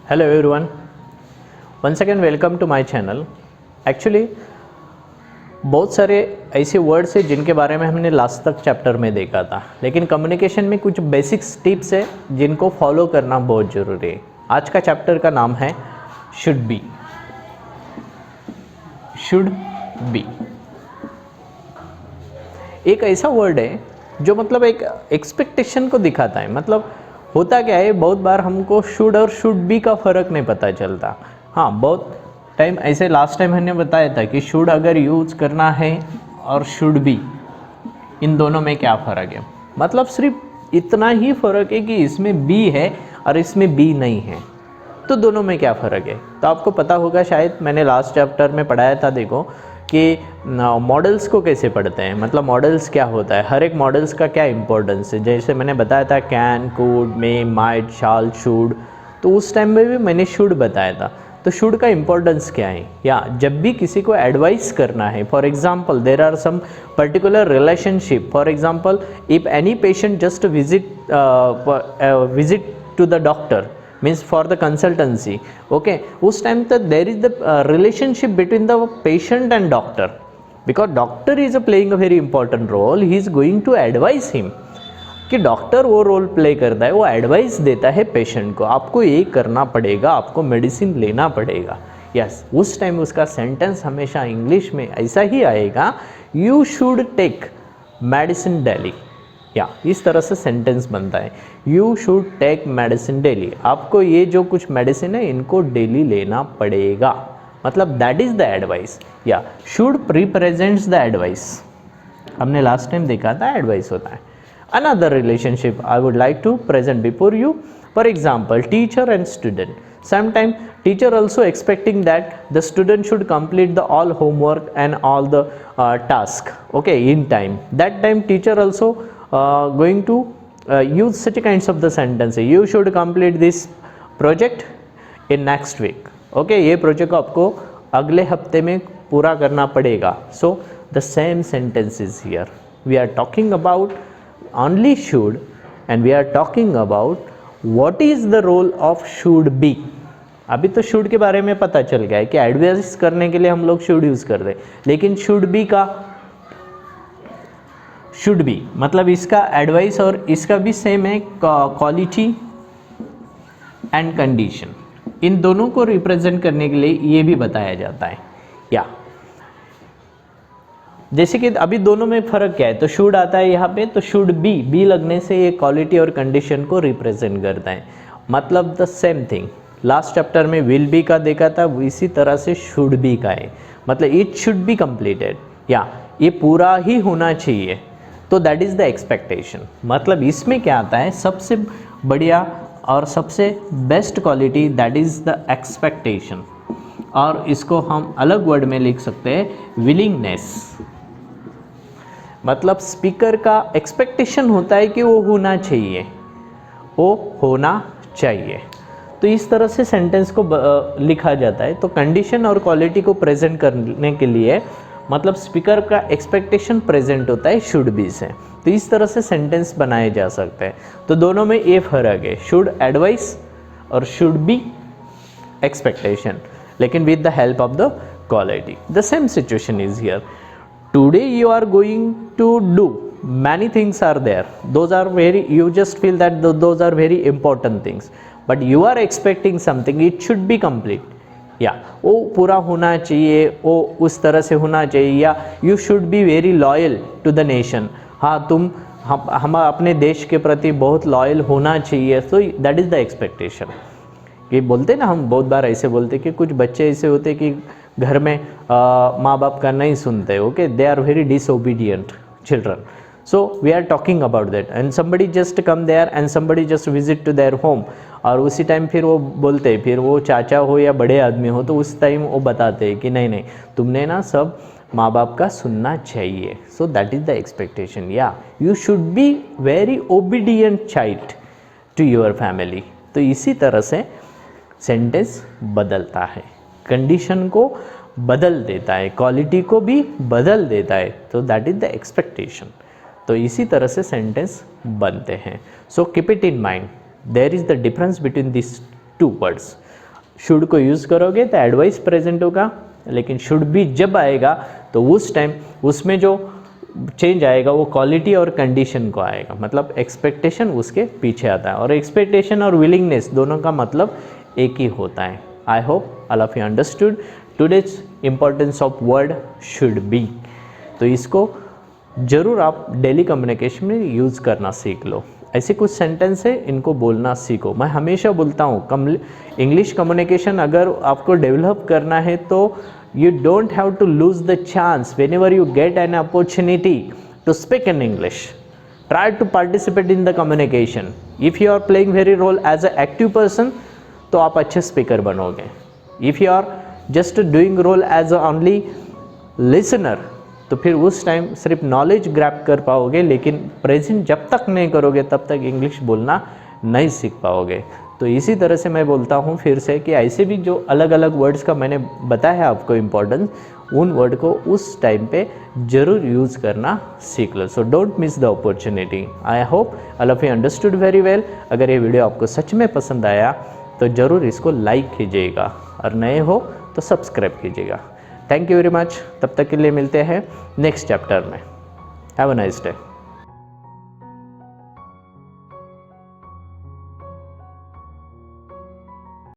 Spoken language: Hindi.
Hello everyone, once again welcome to my channel. Actually बहुत सारे ऐसे वर्ड्स हैं जिनके बारे में हमने लास्ट तक चैप्टर में देखा था, लेकिन कम्युनिकेशन में कुछ बेसिक्स टिप्स है जिनको फॉलो करना बहुत ज़रूरी है। आज का चैप्टर का नाम है शुड बी। शुड बी एक ऐसा वर्ड है जो मतलब एक एक्सपेक्टेशन को दिखाता है। मतलब होता क्या है, बहुत बार हमको शुड और शुड बी का फ़र्क नहीं पता चलता। हाँ, बहुत टाइम ऐसे लास्ट टाइम हमने बताया था कि शुड अगर यूज़ करना है और शुड बी, इन दोनों में क्या फ़र्क है। मतलब सिर्फ इतना ही फ़र्क है कि इसमें बी है और इसमें बी नहीं है, तो दोनों में क्या फ़र्क है। तो आपको पता होगा, शायद मैंने लास्ट चैप्टर में पढ़ाया था, देखो कि मॉडल्स को कैसे पढ़ते हैं। मतलब मॉडल्स क्या होता है, हर एक मॉडल्स का क्या इंपॉर्टेंस है। जैसे मैंने बताया था can, could, may, might, shall, should, तो उस टाइम में भी मैंने शुड बताया था। तो शुड का इंपॉर्टेंस क्या है, या जब भी किसी को एडवाइस करना है, for example there are some particular relationship. For example if any patient just visit to the doctor, means for the consultancy, okay, उस टाइम तक there is the relationship between the patient and doctor, because doctor is playing a very important role. He is going to advise him, कि डॉक्टर वो रोल प्ले करता है, वो एडवाइस देता है पेशेंट को, आपको ये करना पड़ेगा, आपको मेडिसिन लेना पड़ेगा। यस, उस टाइम उसका सेंटेंस हमेशा इंग्लिश में ऐसा ही आएगा, you should take medicine daily. या इस तरह से सेंटेंस बनता है, you should take medicine daily. आपको ये जो कुछ मेडिसिन है इनको डेली लेना पड़ेगा, मतलब दैट इज़ द एडवाइस। या शुड रिप्रेजेंट्स द एडवाइस। हमने लास्ट टाइम देखा था एडवाइस होता है। Another relationship I would like to present before you, for example teacher and student. Sometime teacher also expecting that the student should complete the all homework and all the task, okay, in time. That time teacher also going to use such kinds of the sentence, you should complete this project in next week, okay, ये project को आपको अगले हफ्ते में पूरा करना पड़ेगा। So the same sentence is here. We are talking about only should, and we are talking about what is the role of should be. अभी तो शुड के बारे में पता चल गया है कि एडवाइस करने के लिए हम लोग शुड यूज़ कर रहे हैं, लेकिन शुड बी का शुड बी मतलब इसका एडवाइस और इसका भी सेम है, क्वालिटी एंड कंडीशन। इन दोनों को रिप्रेजेंट करने के लिए ये भी बताया जाता है। या जैसे कि अभी दोनों में फ़र्क क्या है, तो शुड आता है यहाँ पे, तो शुड बी लगने से ये क्वालिटी और कंडीशन को रिप्रेजेंट करता है। मतलब the same thing last chapter में विल बी का देखा था, इसी तरह से शुड बी का है। मतलब इट शुड बी कंप्लीटेड, या ये पूरा ही होना चाहिए, तो दैट इज़ द एक्सपेक्टेशन। मतलब इसमें क्या आता है, सबसे बढ़िया और सबसे best quality, that is the expectation. और इसको हम अलग वर्ड में लिख सकते हैं, विलिंगनेस। मतलब स्पीकर का एक्सपेक्टेशन होता है कि वो होना चाहिए, वो होना चाहिए। तो इस तरह से सेंटेंस को लिखा जाता है। तो कंडीशन और क्वालिटी को प्रेजेंट करने के लिए मतलब स्पीकर का एक्सपेक्टेशन प्रेजेंट होता है शुड बी से। तो इस तरह से सेंटेंस बनाए जा सकते हैं। तो दोनों में ये फ़र्क है, शुड एडवाइस और शुड बी एक्सपेक्टेशन, लेकिन with the help of the quality. The same situation is here. Today you are going to do many things are there, those are very, you just feel that those are very important things, but you are expecting something, it should be complete. या वो पूरा होना चाहिए, वो उस तरह से होना चाहिए। या you should be very loyal to the nation, हाँ तुम हम अपने देश के प्रति बहुत लॉयल होना चाहिए। So that is the expectation. ये बोलते ना, हम बहुत बार ऐसे बोलते कि कुछ बच्चे ऐसे होते कि घर में माँ बाप का नहीं सुनते, okay, they are very disobedient children. So we are talking about that, and somebody just come there and somebody just visit to their home, और उसी टाइम फिर वो बोलते, फिर वो चाचा हो या बड़े आदमी हो, तो उस टाइम वो बताते हैं कि नहीं नहीं, तुमने ना सब माँ बाप का सुनना चाहिए। So that is the expectation. या you should be very obedient child to your family. तो इसी तरह से सेंटेंस बदलता है, कंडीशन को बदल देता है, क्वालिटी को भी बदल देता है। तो दैट इज़ द एक्सपेक्टेशन। तो इसी तरह से सेंटेंस बनते हैं। So keep it in mind, there is the difference between this two words. Should को यूज़ करोगे तो एडवाइस प्रेजेंट होगा, लेकिन शुड बी जब आएगा तो उस टाइम उसमें जो चेंज आएगा वो क्वालिटी और कंडीशन को आएगा, मतलब एक्सपेक्टेशन उसके पीछे आता है, और एक्सपेक्टेशन और विलिंगनेस दोनों का मतलब एक ही होता है। आई hope all of you understood today's importance of word should be. तो इसको ज़रूर आप डेली कम्युनिकेशन में यूज़ करना सीख लो। ऐसे कुछ सेंटेंस है, इनको बोलना सीखो। मैं हमेशा बोलता हूँ इंग्लिश कम्युनिकेशन अगर आपको डेवलप करना है तो you don't have to lose the chance whenever you get an opportunity to speak in English. Try to participate in the communication. If you are playing very role as an active person, तो आप अच्छे स्पीकर बनोगे। If you are just doing role as a only listener, तो फिर उस टाइम सिर्फ नॉलेज ग्रैब कर पाओगे, लेकिन प्रेजेंट जब तक नहीं करोगे तब तक इंग्लिश बोलना नहीं सीख पाओगे। तो इसी तरह से मैं बोलता हूँ फिर से कि ऐसे भी जो अलग अलग वर्ड्स का मैंने बताया आपको इम्पोर्टेंस, उन वर्ड को उस टाइम पे ज़रूर यूज़ करना सीख लो। So don't miss the opportunity. I hope all of you understood very well. अगर ये वीडियो आपको सच में पसंद आया तो ज़रूर इसको लाइक कीजिएगा, और नए हो तो सब्सक्राइब कीजिएगा। Thank you very much. तब तक के लिए मिलते हैं नेक्स्ट चैप्टर में। Have a nice day.